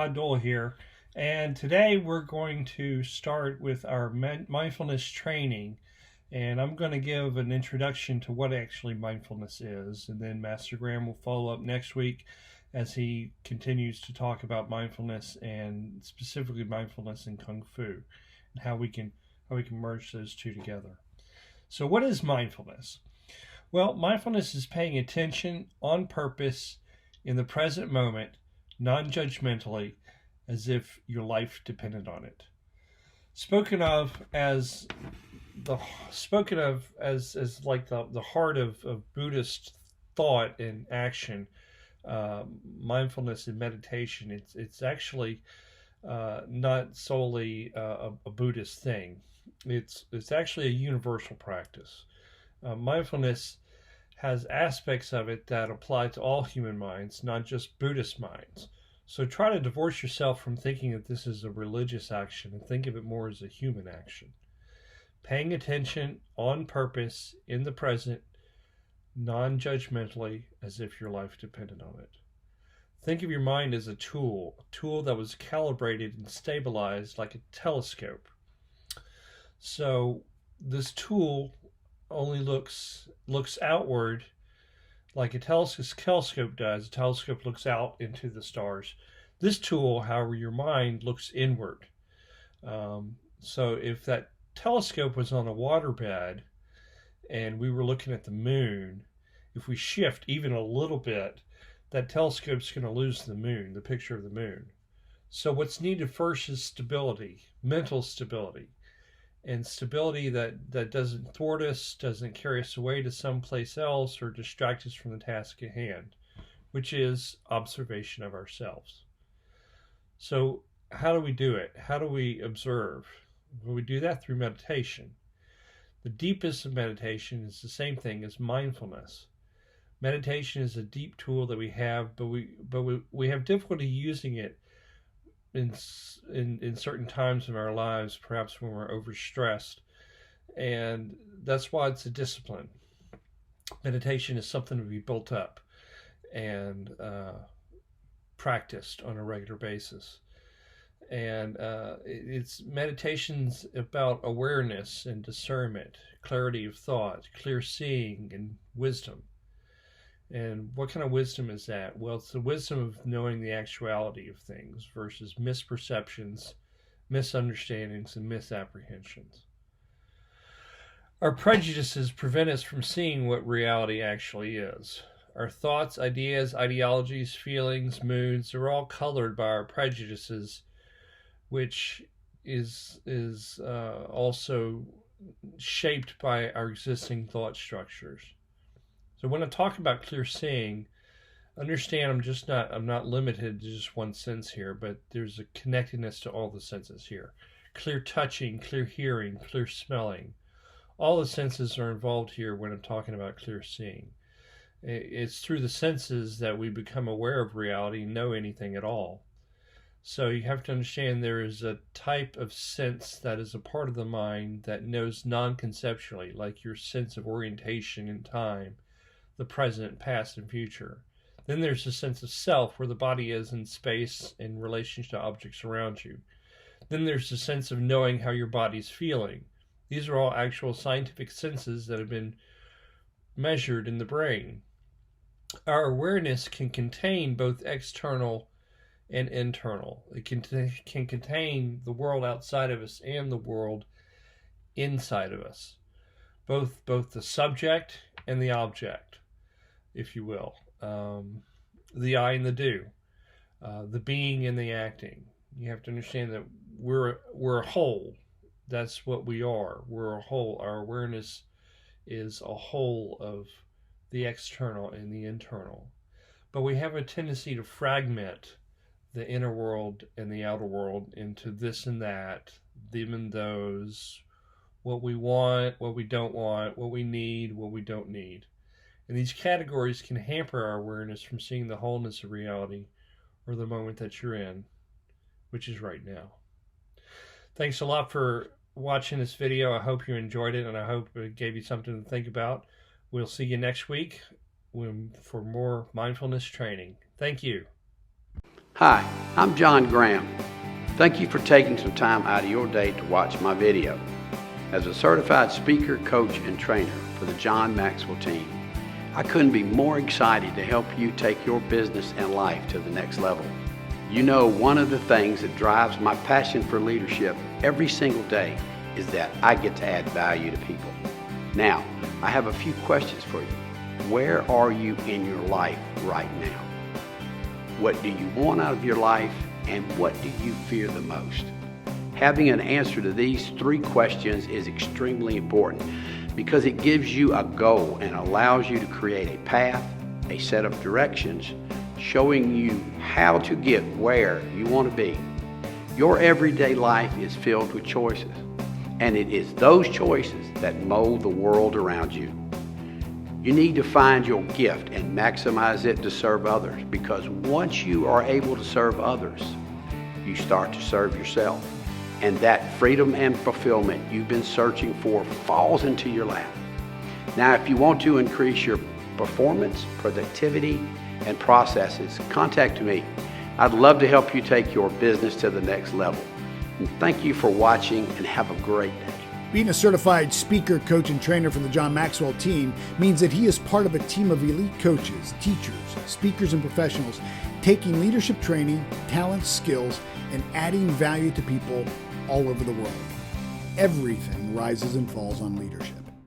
Todd Dole here, and today we're going to start with our mindfulness training. And I'm going to give an introduction to what actually mindfulness is, and then Master Graham will follow up next week as he continues to talk about mindfulness and specifically mindfulness in Kung Fu and how we can merge those two together. So, what is mindfulness? Well, mindfulness is paying attention on purpose in the present moment, non-judgmentally, as if your life depended on it. Spoken of as the heart of Buddhist thought and action, mindfulness and meditation. It's actually not solely a Buddhist thing. It's actually a universal practice. Mindfulness has aspects of it that apply to all human minds, not just Buddhist minds. So try to divorce yourself from thinking that this is a religious action and think of it more as a human action. Paying attention on purpose in the present, non-judgmentally, as if your life depended on it. Think of your mind as a tool that was calibrated and stabilized like a telescope. So this tool only looks outward like a telescope does. A telescope looks out into the stars. This tool, however, your mind looks inward. So if that telescope was on a waterbed and we were looking at the moon, if we shift even a little bit, that telescope's going to lose the moon, the picture of the moon. So what's needed first is stability, mental stability. And stability that doesn't thwart us, doesn't carry us away to someplace else or distract us from the task at hand, which is observation of ourselves. So how do we do it? How do we observe? Well, we do that through meditation. The deepest of meditation is the same thing as mindfulness. Meditation is a deep tool that we have, but we have difficulty using it in certain times of our lives, perhaps when we're overstressed, and that's why it's a discipline. Meditation is something to be built up and practiced on a regular basis, and it's meditation's about awareness and discernment, clarity of thought, clear seeing, and wisdom. And what kind of wisdom is that? Well, it's the wisdom of knowing the actuality of things versus misperceptions, misunderstandings, and misapprehensions. Our prejudices prevent us from seeing what reality actually is. Our thoughts, ideas, ideologies, feelings, moods are all colored by our prejudices, which is also shaped by our existing thought structures. So when I talk about clear seeing, understand I'm not limited to just one sense here, but there's a connectedness to all the senses here. Clear touching, clear hearing, clear smelling. All the senses are involved here when I'm talking about clear seeing. It's through the senses that we become aware of reality and know anything at all. So you have to understand there is a type of sense that is a part of the mind that knows non-conceptually, like your sense of orientation in time, the present, past, and future. Then there's a sense of self where the body is in space in relation to objects around you. Then there's the sense of knowing how your body's feeling. These are all actual scientific senses that have been measured in the brain. Our awareness can contain both external and internal. It can contain the world outside of us and the world inside of us. Both the subject and the object, if you will. The I and the do. The being and the acting. You have to understand that we're a whole. That's what we are. We're a whole. Our awareness is a whole of the external and the internal. But we have a tendency to fragment the inner world and the outer world into this and that, them and those, what we want, what we don't want, what we need, what we don't need. And these categories can hamper our awareness from seeing the wholeness of reality or the moment that you're in, which is right now. Thanks a lot for watching this video. I hope you enjoyed it, and I hope it gave you something to think about. We'll see you next week for more mindfulness training. Thank you. Hi, I'm John Graham. Thank you for taking some time out of your day to watch my video. As a certified speaker, coach, and trainer for the John Maxwell team, I couldn't be more excited to help you take your business and life to the next level. You know, one of the things that drives my passion for leadership every single day is that I get to add value to people. Now, I have a few questions for you. Where are you in your life right now? What do you want out of your life, and what do you fear the most? Having an answer to these three questions is extremely important because it gives you a goal and allows you to create a path, a set of directions, showing you how to get where you want to be. Your everyday life is filled with choices, and it is those choices that mold the world around you. You need to find your gift and maximize it to serve others, because once you are able to serve others, you start to serve yourself. And that freedom and fulfillment you've been searching for falls into your lap. Now, if you want to increase your performance, productivity, and processes, contact me. I'd love to help you take your business to the next level. And thank you for watching, and have a great day. Being a certified speaker, coach, and trainer for the John Maxwell team means that he is part of a team of elite coaches, teachers, speakers, and professionals taking leadership training, talents, skills, and adding value to people all over the world. Everything rises and falls on leadership.